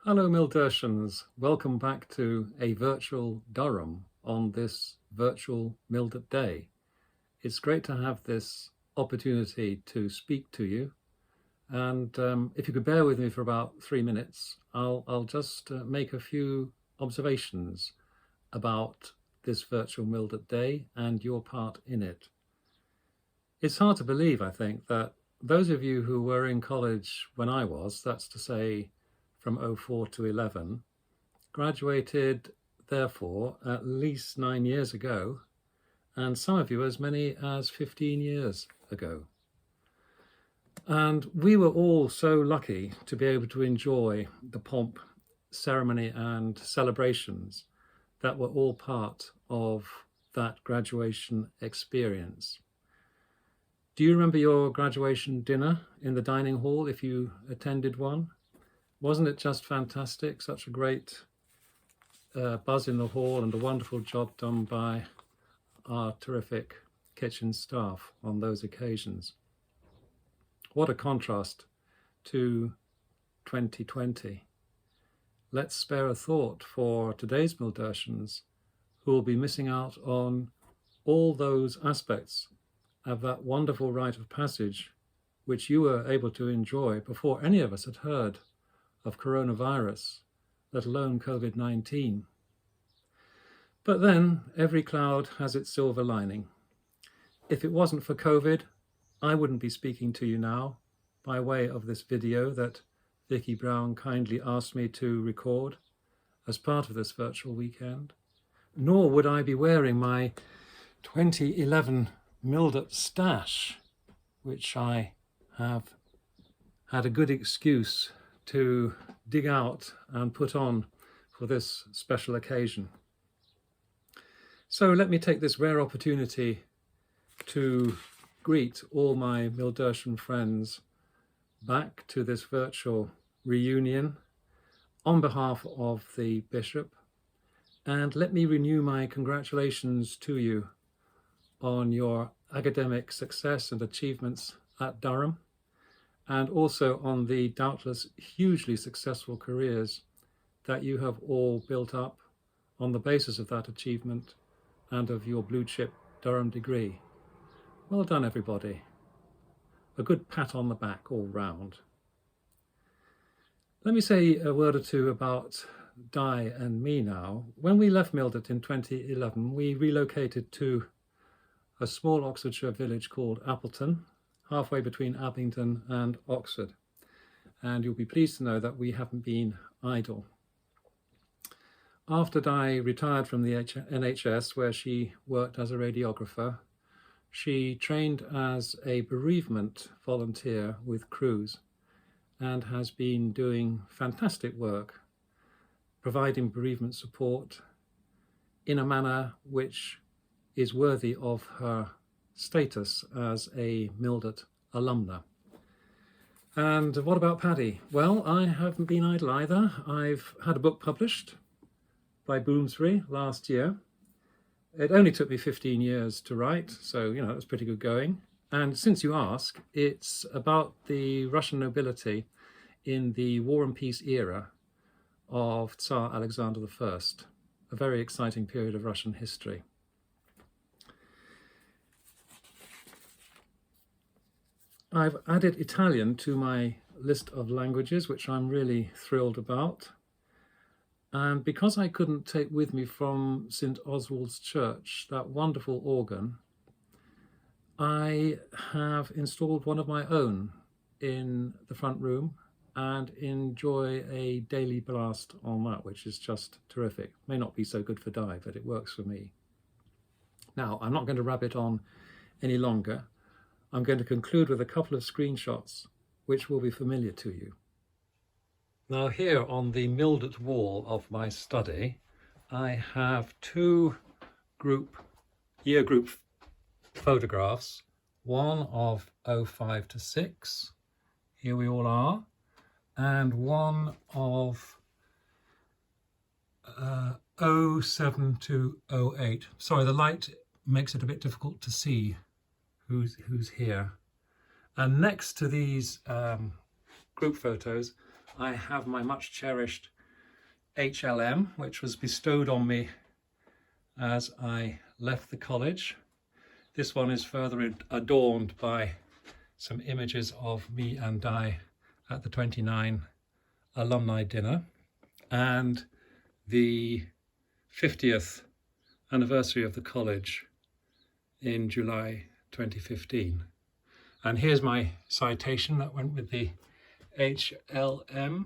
Hello Mildertians, welcome back to a virtual Durham on this virtual Mildert Day. It's great to have this opportunity to speak to you, and if you could bear with me for about 3 minutes, I'll just make a few observations about this virtual Mildert Day and your part in it. It's hard to believe, I think, that those of you who were in college when I was, that's to say from 04 to 11, graduated therefore at least 9 years ago, and some of you as many as 15 years ago. And we were all so lucky to be able to enjoy the pomp, ceremony and celebrations that were all part of that graduation experience. Do you remember your graduation dinner in the dining hall if you attended one? Wasn't it just fantastic? Such a great buzz in the hall and a wonderful job done by our terrific kitchen staff on those occasions. What a contrast to 2020. Let's spare a thought for today's Mildertians who will be missing out on all those aspects of that wonderful rite of passage which you were able to enjoy before any of us had heard of coronavirus, let alone COVID-19. But then every cloud has its silver lining. If it wasn't for COVID, I wouldn't be speaking to you now by way of this video that Vicky Brown kindly asked me to record as part of this virtual weekend, nor would I be wearing my 2011 Mildert stash, which I have had a good excuse to dig out and put on for this special occasion. So let me take this rare opportunity to greet all my Mildertian friends back to this virtual reunion on behalf of the Bishop, and let me renew my congratulations to you on your academic success and achievements at Durham, and also on the doubtless hugely successful careers that you have all built up on the basis of that achievement and of your blue chip Durham degree. Well done, everybody. A good pat on the back all round. Let me say a word or two about Di and me now. When we left Mildert in 2011, we relocated to a small Oxfordshire village called Appleton, halfway between Abingdon and Oxford. And you'll be pleased to know that we haven't been idle. After Di retired from the NHS, where she worked as a radiographer, she trained as a bereavement volunteer with Crews and has been doing fantastic work, providing bereavement support in a manner which is worthy of her status as a Mildert alumna. And what about Paddy? Well, I haven't been idle either. I've had a book published by Bloomsbury last year. It only took me 15 years to write, so it was pretty good going. And since you ask, it's about the Russian nobility in the War and Peace era of Tsar Alexander I, a very exciting period of Russian history. I've added Italian to my list of languages, which I'm really thrilled about. And because I couldn't take with me from St. Oswald's Church that wonderful organ, I have installed one of my own in the front room and enjoy a daily blast on that, which is just terrific. May not be so good for Di, but it works for me. Now, I'm not going to rabbit on any longer. I'm going to conclude with a couple of screenshots which will be familiar to you. Now here on the Mildert wall of my study, I have two year group photographs, one of 05 to 6, here we all are, and one of 07 to 08. Sorry, the light makes it a bit difficult to see who's here. And next to these group photos, I have my much cherished HLM, which was bestowed on me as I left the college. This one is further adorned by some images of me and Di at the 29 alumni dinner and the 50th anniversary of the college in July 2015. And here's my citation that went with the HLM,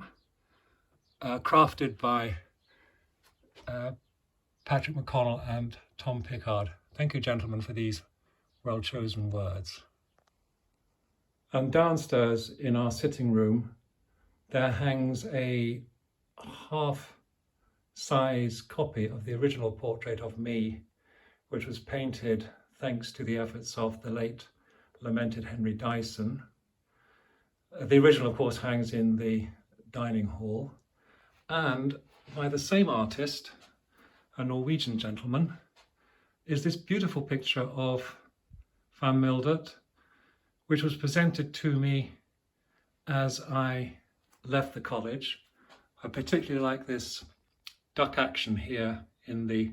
crafted by Patrick McConnell and Tom Pickard. Thank you, gentlemen, for these well-chosen words. And downstairs in our sitting room, there hangs a half-size copy of the original portrait of me, which was painted thanks to the efforts of the late lamented Henry Dyson. The original, of course, hangs in the dining hall, and by the same artist, a Norwegian gentleman, is this beautiful picture of Van Mildert, which was presented to me as I left the college. I particularly like this duck action here in the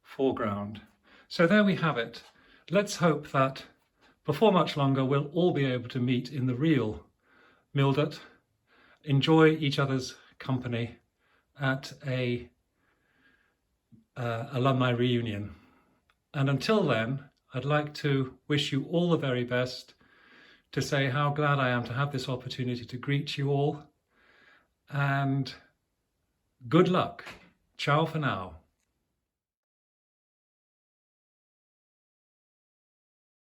foreground. So there we have it. Let's hope that before much longer we'll all be able to meet in the real Mildert, enjoy each other's company at a alumni reunion. And until then, I'd like to wish you all the very best, to say how glad I am to have this opportunity to greet you all, and good luck. Ciao for now.